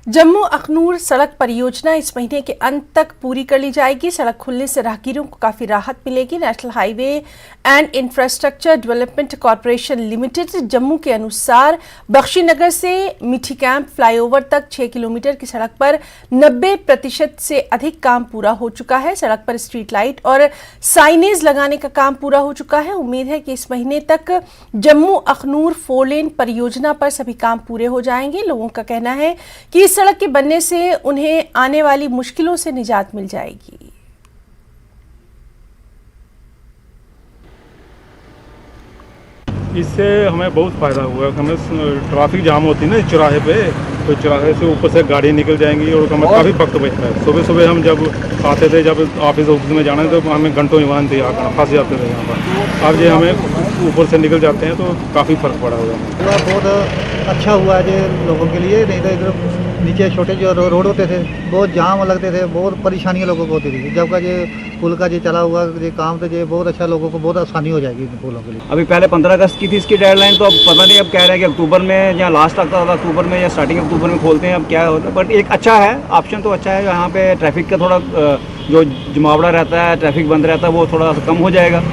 जम्मू अखनूर सड़क परियोजना इस महीने के अंत तक पूरी कर ली जाएगी। सड़क खुलने से राहगीरों को काफी राहत मिलेगी। National highway and infrastructure development corporation limited Jammu के अनुसार बख्शीनगर से मिठी कैंप फ्लाईओवर तक 6 किलोमीटर की सड़क पर 90% से अधिक काम पूरा हो चुका है। सड़क पर स्ट्रीट लाइट और साइनेज लगाने का काम पूरा हो चुका है। उम्मीद है कि इस महीने तक जम्मू अखनूर 4 लेन परियोजना पर सभी काम पूरे हो जाएंगे। लोगों का कहना है कि इस सड़क के बनने से उन्हें आने वाली मुश्किलों से निजात मिल जाएगी। इससे हमें बहुत फ़ायदा हुआ। हमें ट्रैफिक जाम होती है ना इस चौराहे पे, तो चौराहे से ऊपर से गाड़ी निकल जाएंगी और हमें काफ़ी वक्त बचता है। सुबह सुबह हम जब आते थे, जब ऑफिस में जाना है, तो हमें घंटों में इंतजार करना, फंस जाते थे यहाँ पर। अब ये हमें ऊपर से निकल जाते हैं तो काफ़ी फ़र्क पड़ा हुआ है। बहुत अच्छा हुआ है ये लोगों के लिए। नहीं तो इधर नीचे छोटे जो रोड होते थे, बहुत जाम लगते थे, बहुत परेशानियाँ लोगों को होती थी। जब का ये पुल का ये चला हुआ ये काम, तो ये बहुत अच्छा, लोगों को बहुत आसानी हो जाएगी पुलों के लिए। अभी पहले 15 अगस्त की थी इसकी डेडलाइन, तो अब पता नहीं, अब कह रहे हैं कि अक्टूबर में या लास्ट तक अक्टूबर में या स्टार्टिंग अक्टूबर में खोलते हैं। अब क्या होता है, बट एक अच्छा है, ऑप्शन तो अच्छा है। यहाँ पे ट्रैफिक का थोड़ा जो जमावड़ा रहता है, ट्रैफिक बंद रहता है, वो थोड़ा कम हो जाएगा।